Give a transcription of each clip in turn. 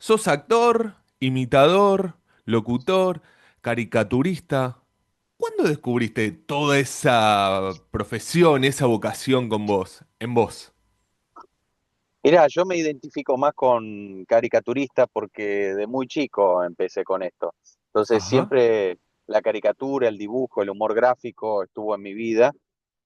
¿Sos actor, imitador, locutor, caricaturista? ¿Cuándo descubriste toda esa profesión, esa vocación con vos, en vos? Mirá, yo me identifico más con caricaturista porque de muy chico empecé con esto. Entonces Ajá, siempre la caricatura, el dibujo, el humor gráfico estuvo en mi vida,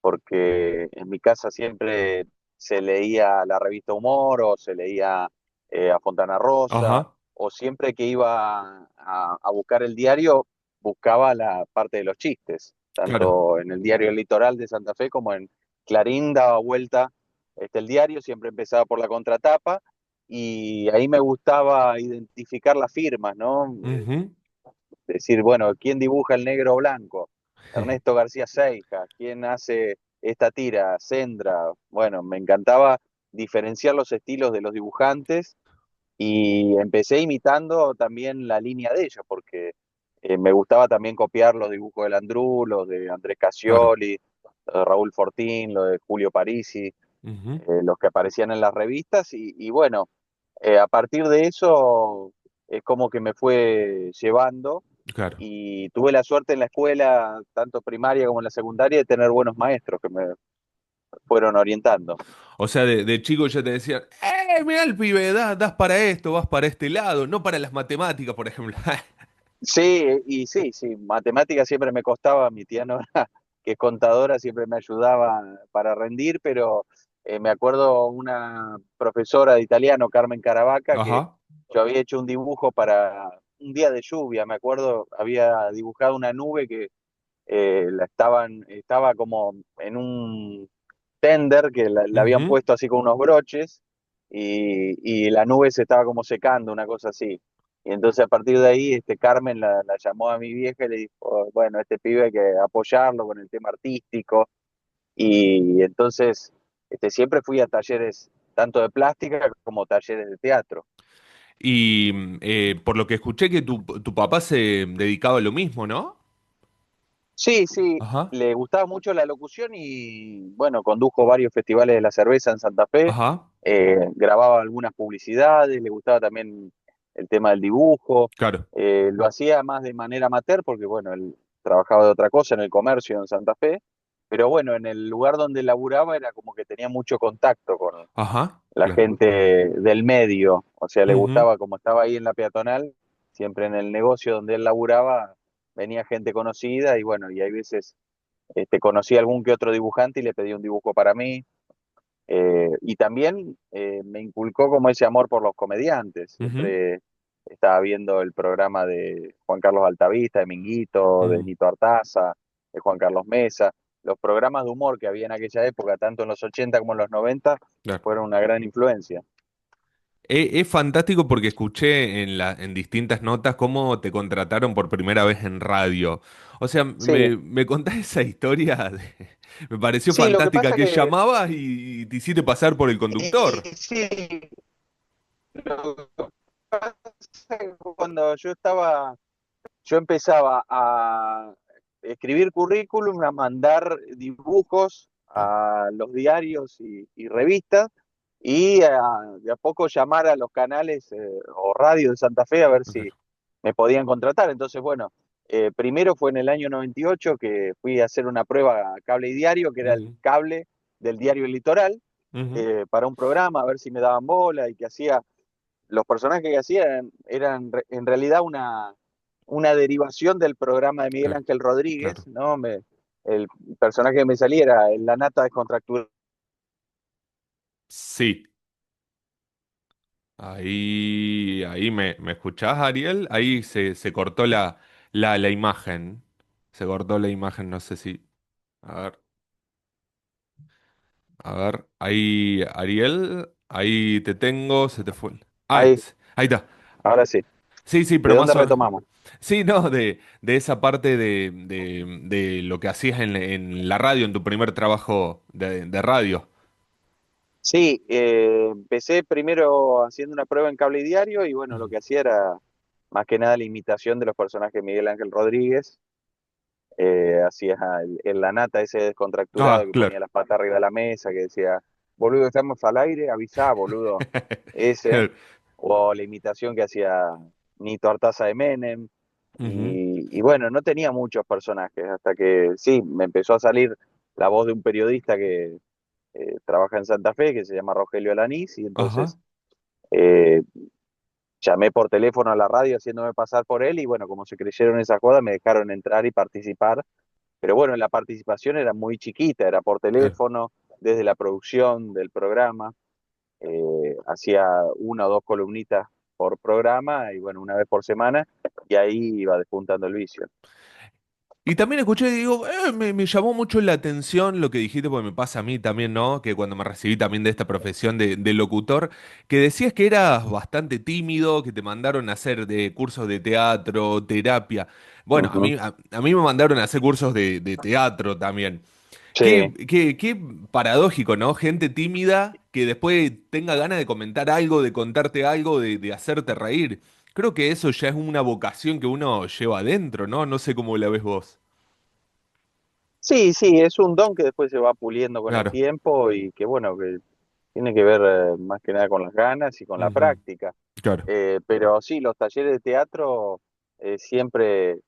porque en mi casa siempre se leía la revista Humor o se leía a Fontana Rosa, ajá, o siempre que iba a buscar el diario, buscaba la parte de los chistes, claro, tanto en el diario El Litoral de Santa Fe como en Clarín daba vuelta el diario, siempre empezaba por la contratapa y ahí me gustaba identificar las firmas, ¿no? ujú, Decir, bueno, ¿quién dibuja el negro o blanco? Ernesto García Seija. ¿Quién hace esta tira? Sendra. Bueno, me encantaba diferenciar los estilos de los dibujantes y empecé imitando también la línea de ellos, porque me gustaba también copiar los dibujos de Landru, los de Andrés claro, Casioli, los de Raúl Fortín, los de Julio Parisi, ujú, los que aparecían en las revistas y bueno, a partir de eso es como que me fue llevando claro. y tuve la suerte en la escuela, tanto primaria como en la secundaria, de tener buenos maestros que me fueron orientando. O sea, de chico ya te decían, mirá el pibe, das para esto, vas para este lado, no para las matemáticas, por ejemplo. Sí, y sí, sí, matemáticas siempre me costaba, mi tía Nora, que es contadora, siempre me ayudaba para rendir, pero me acuerdo una profesora de italiano, Carmen Caravaca, que Ajá, yo había hecho un dibujo para un día de lluvia, me acuerdo, había dibujado una nube que estaba como en un tender que la habían ujú. puesto así con unos broches y la nube se estaba como secando, una cosa así. Y entonces a partir de ahí Carmen la llamó a mi vieja y le dijo, bueno, este pibe hay que apoyarlo con el tema artístico. Y entonces siempre fui a talleres tanto de plástica como talleres de teatro. Y por lo que escuché que tu papá se dedicaba a lo mismo, ¿no? Sí, sí, Ajá, le gustaba mucho la locución y bueno, condujo varios festivales de la cerveza en Santa Fe, ajá, grababa algunas publicidades, le gustaba también el tema del dibujo, claro, lo hacía más de manera amateur porque bueno, él trabajaba de otra cosa en el comercio en Santa Fe, pero bueno, en el lugar donde laburaba era como que tenía mucho contacto con ajá, la claro. gente del medio, o sea, le Ujú. gustaba, como estaba ahí en la peatonal, siempre en el negocio donde él laburaba, venía gente conocida y bueno, y hay veces conocí a algún que otro dibujante y le pedí un dibujo para mí. Y también me inculcó como ese amor por los comediantes. Ujú, Siempre estaba viendo el programa de Juan Carlos Altavista, de Minguito, de mm, Nito Artaza, de Juan Carlos Mesa. Los programas de humor que había en aquella época, tanto en los 80 como en los 90, claro. fueron una gran influencia. Es fantástico porque escuché en distintas notas cómo te contrataron por primera vez en radio. O sea, Sí, me contás esa historia, me pareció sí, lo que fantástica, pasa que que, llamabas y te hiciste pasar por el conductor. sí, lo que pasa que cuando yo empezaba a escribir currículum, a mandar dibujos a los diarios y revistas y de a poco llamar a los canales o radio de Santa Fe a ver si Claro. me podían contratar. Entonces, bueno, primero fue en el año 98 que fui a hacer una prueba a cable y diario, que era el Ujú, cable del diario El Litoral, ujú, para un programa, a ver si me daban bola y que hacía los personajes que hacían eran en realidad una derivación del programa de Miguel claro, Ángel Rodríguez, claro. ¿no? El personaje que me salía era la nata descontracturada. Sí. Ahí me escuchás, Ariel. Ahí se cortó la imagen. Se cortó la imagen, no sé si. A ver, a ver. Ahí, Ariel. Ahí te tengo. Se te fue. Ahí, Ahí está. ahora sí. Sí, sí, ¿De pero dónde más o retomamos? Sí, no, de esa parte de lo que hacías en la radio, en tu primer trabajo de radio. Sí, empecé primero haciendo una prueba en cable y diario y bueno, lo Ujú. que hacía era más que nada la imitación de los personajes de Miguel Ángel Rodríguez. Hacía la nata ese descontracturado Ah, que claro. ponía las patas arriba de la mesa, que decía, boludo, estamos al aire, avisá, boludo. Ese. o la imitación que hacía Nito Artaza de Menem. Ujú. Y bueno, no tenía muchos personajes, hasta que sí, me empezó a salir la voz de un periodista que trabaja en Santa Fe, que se llama Rogelio Alanís, y Ajá. entonces eh, llamé por teléfono a la radio haciéndome pasar por él, y bueno, como se creyeron esa joda, me dejaron entrar y participar. Pero bueno, la participación era muy chiquita, era por Claro. teléfono, desde la producción del programa, hacía una o dos columnitas por programa, y bueno, una vez por semana, y ahí iba despuntando el vicio. Y también escuché y digo, me llamó mucho la atención lo que dijiste, porque me pasa a mí también, ¿no? Que cuando me recibí también de esta profesión de locutor, que decías que eras bastante tímido, que te mandaron a hacer de cursos de teatro, terapia. Bueno, Ujú. a mí me mandaron a hacer cursos de teatro también. Sí, Qué paradójico, ¿no? Gente tímida que después tenga ganas de comentar algo, de contarte algo, de hacerte reír. Creo que eso ya es una vocación que uno lleva adentro, ¿no? No sé cómo la ves vos. sí, sí, es un don que después se va puliendo con el Claro, tiempo y que bueno, que tiene que ver más que nada con las ganas y con la ujú, práctica. claro, Pero sí, los talleres de teatro siempre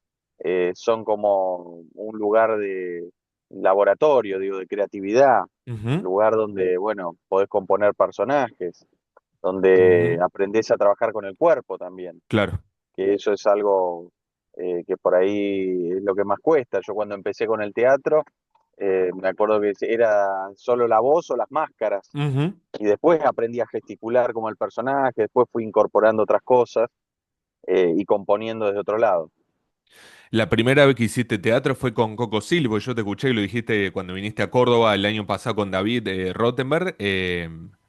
son como un lugar de laboratorio, digo, de creatividad, ujú, lugar donde, bueno, podés componer personajes, donde ujú, aprendés a trabajar con el cuerpo también, claro, que eso es algo que por ahí es lo que más cuesta. Yo cuando empecé con el teatro, me acuerdo que era solo la voz o las máscaras, ujú. y después aprendí a gesticular como el personaje, después fui incorporando otras cosas y componiendo desde otro lado. La primera vez que hiciste teatro fue con Coco Silva, yo te escuché y lo dijiste cuando viniste a Córdoba el año pasado con David Rottenberg,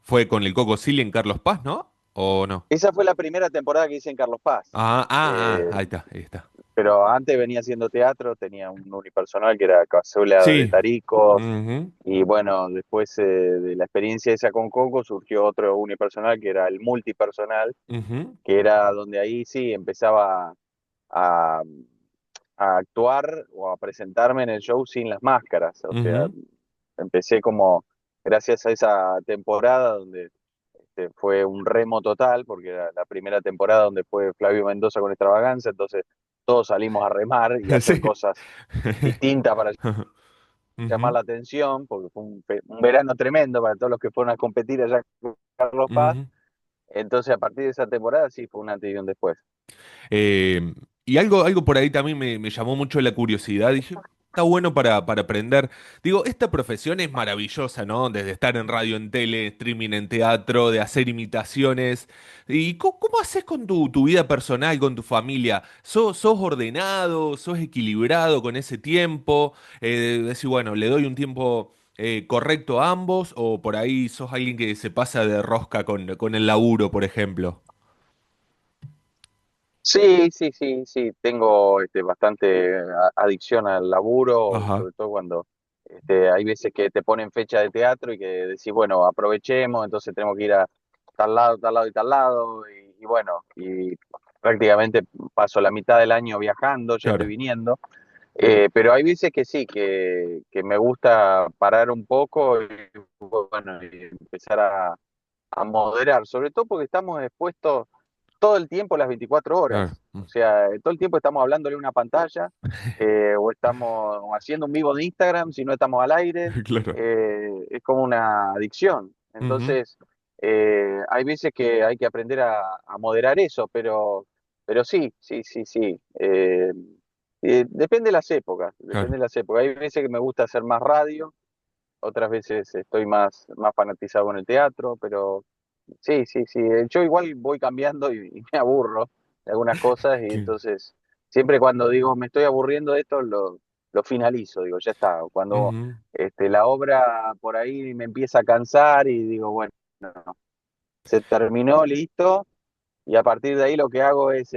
fue con el Coco Silva en Carlos Paz, ¿no? ¿O no? Esa fue la primera temporada que hice en Carlos Paz. Eh, Ahí está, ahí está. pero antes venía haciendo teatro, tenía un unipersonal que era Cazuela de Sí, Taricos, ujú, y bueno, después de la experiencia esa con Coco surgió otro unipersonal que era el multipersonal, ujú, que era donde ahí sí empezaba a, a actuar o a presentarme en el show sin las máscaras. O sea, ujú. empecé como, gracias a esa temporada donde fue un remo total, porque era la primera temporada donde fue Flavio Mendoza con Extravaganza, entonces todos salimos a remar y a hacer Sí. cosas distintas para llamar Ujú, la atención, porque fue un verano tremendo para todos los que fueron a competir allá con Carlos Paz. ujú. Entonces, a partir de esa temporada, sí, fue un antes y un después. Eh, y algo por ahí también me llamó mucho la curiosidad. Dije, está bueno para aprender. Digo, esta profesión es maravillosa, ¿no? Desde estar en radio, en tele, streaming, en teatro, de hacer imitaciones. ¿Y cómo haces con tu vida personal, con tu familia? ¿Sos ordenado? ¿Sos equilibrado con ese tiempo? Decir, bueno, le doy un tiempo correcto a ambos, o por ahí sos alguien que se pasa de rosca con el laburo, por ejemplo. Sí, sí, sí, sí, tengo bastante adicción al laburo, Ajá, sobre todo cuando hay veces que te ponen fecha de teatro y que decís, bueno, aprovechemos, entonces tenemos que ir a tal lado, tal lado y tal lado, y bueno, y prácticamente paso la mitad del año viajando, yendo y claro. viniendo. Pero hay veces que sí, que me gusta parar un poco y, bueno, y empezar a moderar, sobre todo porque estamos expuestos todo el tiempo, las 24 Claro. horas. O sea, todo el tiempo estamos hablándole a una pantalla, o estamos haciendo un vivo de Instagram si no estamos al aire. Claro. Es como una adicción. Ujú, Entonces, hay veces que hay que aprender a moderar eso, pero sí, sí, sí, sí. Depende de las épocas, depende claro. de las épocas. Hay veces que me gusta hacer más radio, otras veces estoy más fanatizado con el teatro, pero sí, sí, sí. Yo igual voy cambiando y me aburro de algunas cosas, y Que- entonces siempre cuando digo me estoy aburriendo de esto, lo finalizo, digo, ya está. Cuando ujú, la obra por ahí me empieza a cansar y digo, bueno, se terminó, listo, y a partir de ahí lo que hago es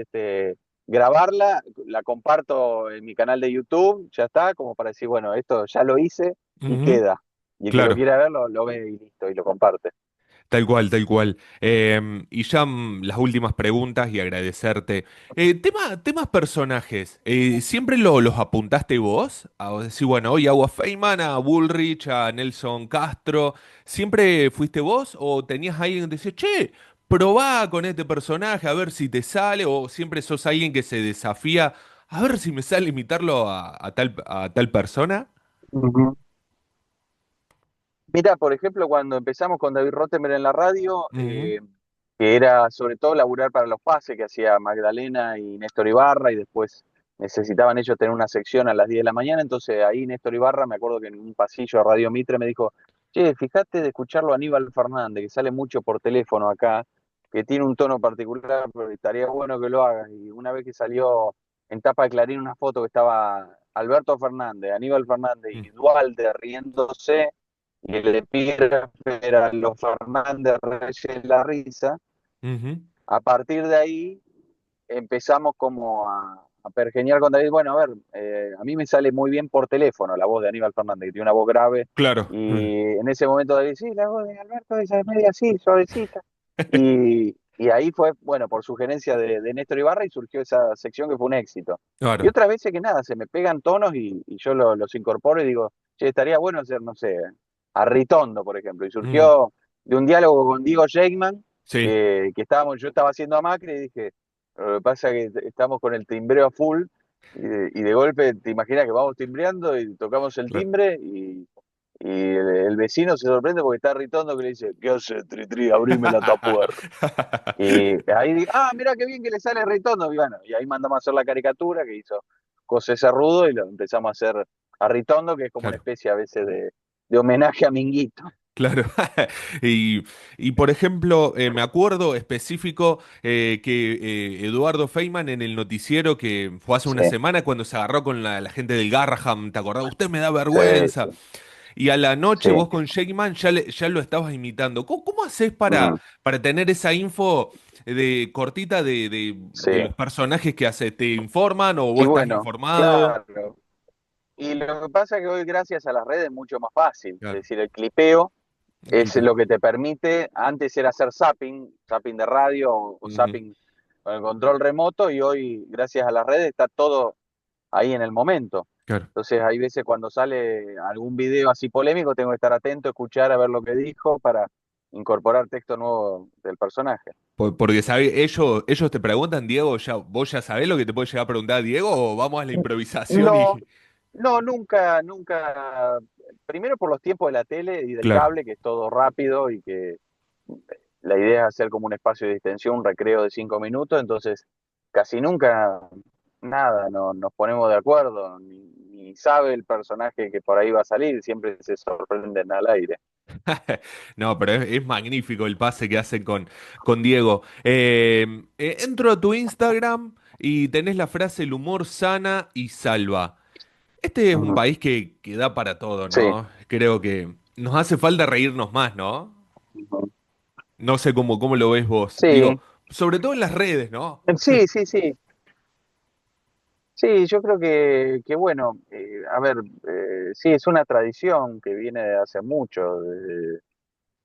grabarla, la comparto en mi canal de YouTube, ya está, como para decir, bueno, esto ya lo hice y ujú, queda. Y el que lo claro. quiera ver lo ve y listo, y lo comparte. Tal cual, tal cual. Y ya las últimas preguntas y agradecerte. Temas personajes. ¿Siempre los apuntaste vos? A decir, bueno, hoy hago a Feynman, a Bullrich, a Nelson Castro. ¿Siempre fuiste vos o tenías alguien que decía, che, probá con este personaje a ver si te sale, o siempre sos alguien que se desafía a ver si me sale imitarlo a tal persona. Ujú. Mira, por ejemplo, cuando empezamos con David Rottenberg en la radio, Ujú, que era sobre todo laburar para los pases que hacía Magdalena y Néstor Ibarra, y después necesitaban ellos tener una sección a las 10 de la mañana, entonces ahí Néstor Ibarra, me acuerdo que en un pasillo de Radio Mitre me dijo, che, fíjate de escucharlo a Aníbal Fernández, que sale mucho por teléfono acá, que tiene un tono particular, pero estaría bueno que lo hagas. Y una vez que salió en tapa de Clarín una foto que estaba Alberto Fernández, Aníbal Fernández mm, y Dualde riéndose, y el epígrafe era los Fernández Reyes la risa. ujú. A partir de ahí empezamos como a pergeñar con David. Bueno, a ver, a mí me sale muy bien por teléfono la voz de Aníbal Fernández, que tiene una voz grave, Claro. y en ese momento David, sí, la voz de Alberto esa es media así, suavecita. Y ahí fue, bueno, por sugerencia de Néstor Ibarra y surgió esa sección que fue un éxito. Y Claro. otras veces que nada, se me pegan tonos y yo los incorporo y digo, che, estaría bueno hacer, no sé, a Ritondo, por ejemplo. Y Mm, surgió de un diálogo con Diego Sheikman, sí. yo estaba haciendo a Macri y dije, lo que pasa es que estamos con el timbreo a full y de golpe te imaginas que vamos timbreando y tocamos el Claro. timbre y el vecino se sorprende porque está Ritondo que le dice, ¿qué hace, Tritri? Abrime la tapuerta. Y ahí digo, ah, mira qué bien que le sale Ritondo. Y bueno, y ahí mandamos a hacer la caricatura que hizo José Cerrudo y lo empezamos a hacer a Ritondo, que es como una Claro. especie a veces de homenaje a Minguito. Claro. Y, y, por ejemplo, me acuerdo específico que Eduardo Feynman en el noticiero que fue hace una Sí, semana cuando se agarró con la gente del Garraham, ¿te acordás? Usted me da sí, vergüenza. sí, Y a la noche sí. vos con Shakeman ya lo estabas imitando. ¿Cómo haces Mm, para tener esa info de cortita sí. de los personajes que haces? ¿Te informan o Y vos estás bueno, informado? claro. Y lo que pasa es que hoy, gracias a las redes, es mucho más fácil. Es Claro, decir, el clipeo el es clipeo. lo que te permite, antes era hacer zapping, zapping de radio o Ujú, zapping con el control remoto, y hoy, gracias a las redes, está todo ahí en el momento. claro. Entonces, hay veces cuando sale algún video así polémico, tengo que estar atento, escuchar, a ver lo que dijo para incorporar texto nuevo del personaje. Porque ellos te preguntan, Diego, vos ya sabés lo que te puede llegar a preguntar Diego o vamos a la improvisación No, y... no, nunca, nunca. Primero por los tiempos de la tele y del Claro. cable, que es todo rápido y que la idea es hacer como un espacio de distensión, un recreo de 5 minutos, entonces casi nunca nada, no nos ponemos de acuerdo, ni sabe el personaje que por ahí va a salir, siempre se sorprenden al aire. No, pero es magnífico el pase que hacen con Diego. Entro a tu Instagram y tenés la frase el humor sana y salva. Este es un Ujú. país que da para todo, Sí, ¿no? Creo que nos hace falta reírnos más, ¿no? ujú. No sé cómo lo ves vos. Digo, Sí, sobre todo en las redes, ¿no? sí, sí, sí. Sí, yo creo que bueno, a ver, sí, es una tradición que viene de hace mucho, desde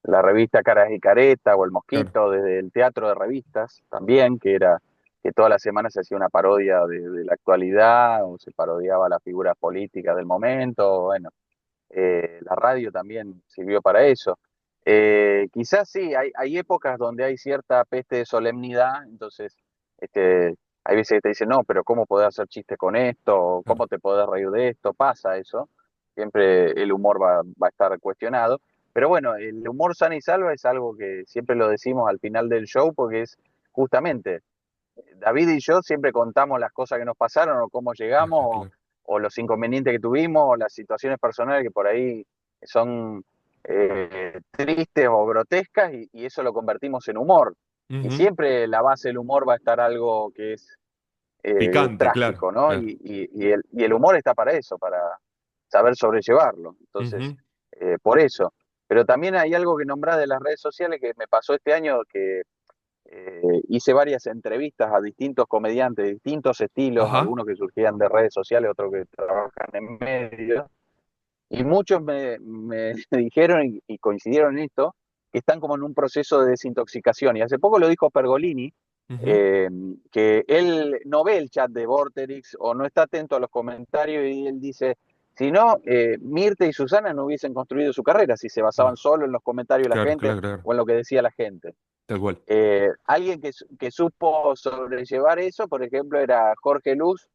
la revista Caras y Careta o El Claro. Mosquito, desde el teatro de revistas también, que era que todas las semanas se hacía una parodia de la actualidad o se parodiaba las figuras políticas del momento. Bueno, la radio también sirvió para eso. Quizás sí, hay épocas donde hay cierta peste de solemnidad, entonces este, hay veces que te dicen, no, pero ¿cómo podés hacer chistes con esto? Claro. ¿Cómo te podés reír de esto? Pasa eso, siempre el humor va a estar cuestionado. Pero bueno, el humor sana y salva es algo que siempre lo decimos al final del show porque es justamente David y yo siempre contamos las cosas que nos pasaron o cómo llegamos Claro. o los inconvenientes que tuvimos o las situaciones personales que por ahí son tristes o grotescas y eso lo convertimos en humor. Y Ujú. siempre la base del humor va a estar algo que es Picante, claro. trágico, ¿no? Claro. Y el humor está para eso, para saber sobrellevarlo. Entonces, Ujú. por eso. Pero también hay algo que nombrás de las redes sociales que me pasó este año que hice varias entrevistas a distintos comediantes de distintos estilos, Ajá. algunos que surgían de redes sociales, otros que trabajan en medios, y muchos me dijeron y coincidieron en esto, que están como en un proceso de desintoxicación. Y hace poco lo dijo Pergolini, Ujú. eh, que él no ve el chat de Vorterix o no está atento a los comentarios y él dice, si no, Mirta y Susana no hubiesen construido su carrera si se basaban Ah, solo en los comentarios de la claro, gente claro, claro. o en lo que decía la gente. tal cual. Alguien que supo sobrellevar eso, por ejemplo, era Jorge Luz,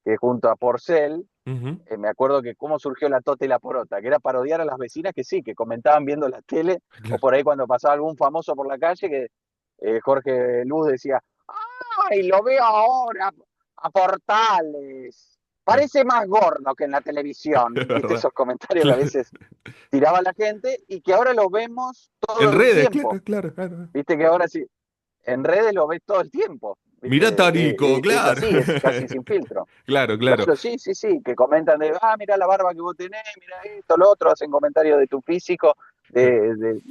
que junto a Porcel, Ujú. me acuerdo que cómo surgió la Tota y la Porota, que era parodiar a las vecinas que sí, que comentaban viendo la tele, o Claro. por ahí cuando pasaba algún famoso por la calle, que Jorge Luz decía, ¡ay, lo veo ahora a Portales! Claro. Parece más gordo que en la Es televisión. ¿Viste verdad. esos comentarios que a Claro. veces tiraba la gente y que ahora lo vemos En todo el redes, tiempo? claro, claro, claro. Viste que ahora sí, en redes lo ves todo el tiempo. ¿Viste? Mirá Tarico, Es claro. así, es casi sin filtro. Claro, claro. Claro, sí, sí, sí, que comentan de, mira la barba que vos tenés, mira esto, lo otro, hacen comentarios de tu físico,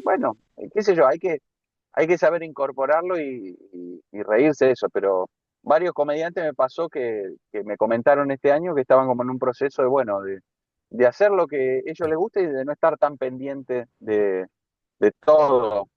bueno, qué sé yo, hay que saber incorporarlo y reírse de eso, pero varios comediantes me pasó que me comentaron este año que estaban como en un proceso de, bueno, de hacer lo que a ellos les gusta y de no estar tan pendiente de todo,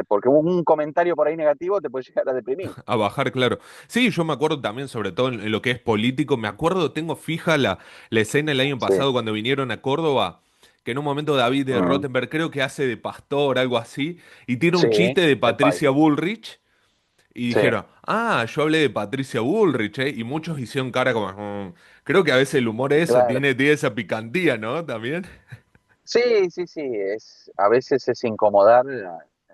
porque un comentario por ahí negativo te puede llegar a deprimir. A bajar, claro. Sí, yo me acuerdo también, sobre todo en lo que es político, me acuerdo, tengo fija la escena el año Sí. pasado cuando vinieron a Córdoba, que en un momento David de Mm. Rottenberg creo que hace de pastor, algo así, y tira un Sí, chiste de el país. Patricia Bullrich, y Sí, dijeron, yo hablé de Patricia Bullrich, ¿eh? Y muchos hicieron cara como, Creo que a veces el humor es eso, claro. tiene esa picantía, ¿no? También. Sí, sí, sí, a veces es incomodar,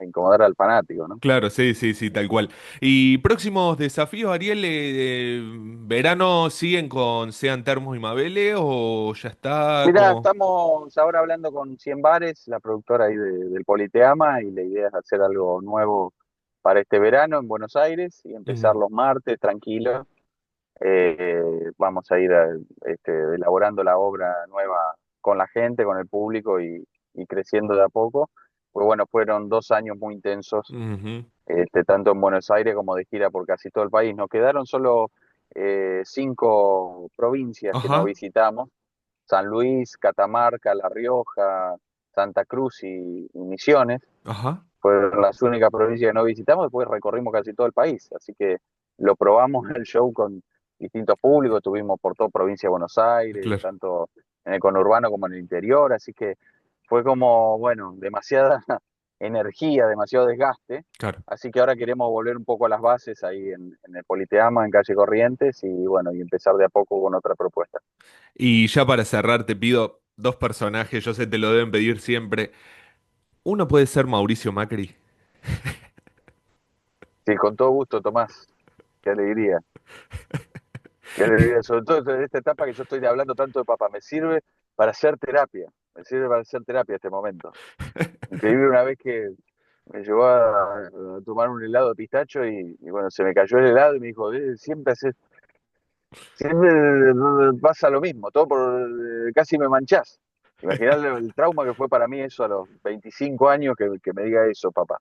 incomodar al fanático, ¿no? Claro, sí, sí, sí, tal cual. Y próximos desafíos, Ariel, ¿verano siguen con Sean Termos y Mabele o ya está Mirá, como... estamos ahora hablando con 100 Bares, la productora ahí del Politeama, y la idea es hacer algo nuevo para este verano en Buenos Aires y empezar Ujú, los martes tranquilos. Vamos a ir elaborando la obra nueva con la gente, con el público y creciendo de a poco. Pues bueno, fueron 2 años muy intensos, ujú. tanto en Buenos Aires como de gira por casi todo el país. Nos quedaron solo 5 provincias que no Ajá, visitamos: San Luis, Catamarca, La Rioja, Santa Cruz y Misiones. ajá, Fueron las únicas provincias que no visitamos, después recorrimos casi todo el país, así que lo probamos el show con distintos públicos, estuvimos por toda provincia de Buenos Aires, claro, tanto en el conurbano como en el interior, así que fue como, bueno, demasiada energía, demasiado desgaste, claro. así que ahora queremos volver un poco a las bases ahí en el Politeama, en calle Corrientes, y bueno, y empezar de a poco con otra propuesta. Y ya para cerrar, te pido dos personajes, yo sé te lo deben pedir siempre. Uno puede ser Mauricio Macri. Sí, con todo gusto, Tomás, qué alegría. Qué alegría, sobre todo en esta etapa que yo estoy hablando tanto de papá, me sirve para hacer terapia, me sirve para hacer terapia este momento. Increíble una vez que me llevó a tomar un helado de pistacho y bueno, se me cayó el helado y me dijo, siempre pasa lo mismo, todo casi me manchás. Imaginá el trauma que fue para mí eso a los 25 años que me diga eso, papá.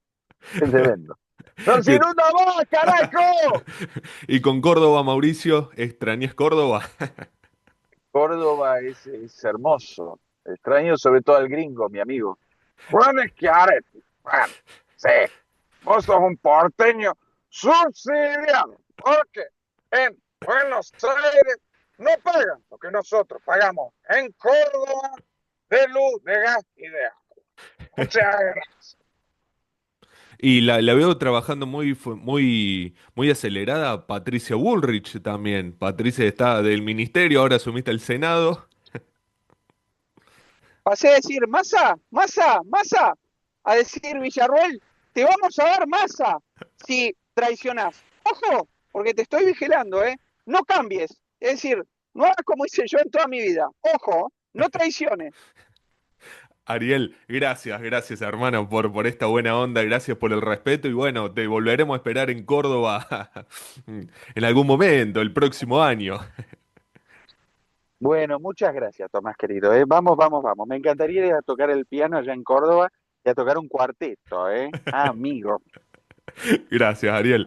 Es tremendo. ¡No se Que- inunda más, carajo! Y con Córdoba, Mauricio, ¿extrañas Córdoba? Córdoba es hermoso. Extraño sobre todo al gringo, mi amigo. Juan Schiaretti. Juan, sí, vos sos un porteño subsidiado, porque en Buenos Aires no pagan lo que nosotros pagamos en Córdoba de luz, de gas y de agua. Muchas gracias. Y la veo trabajando muy acelerada Patricia Bullrich también. Patricia está del ministerio, ahora asumiste el Senado. Pasé a decir masa, masa, masa, a decir Villarroel, te vamos a dar masa si traicionás. Ojo, porque te estoy vigilando, ¿eh? No cambies. Es decir, no hagas como hice yo en toda mi vida. Ojo, no traiciones. Ariel, gracias, gracias hermano por esta buena onda, gracias por el respeto y bueno, te volveremos a esperar en Córdoba en algún momento, el próximo año. Bueno, muchas gracias, Tomás, querido. Vamos, vamos, vamos. Me encantaría ir a tocar el piano allá en Córdoba y a tocar un cuarteto, ¿eh? Amigo. Gracias, Ariel.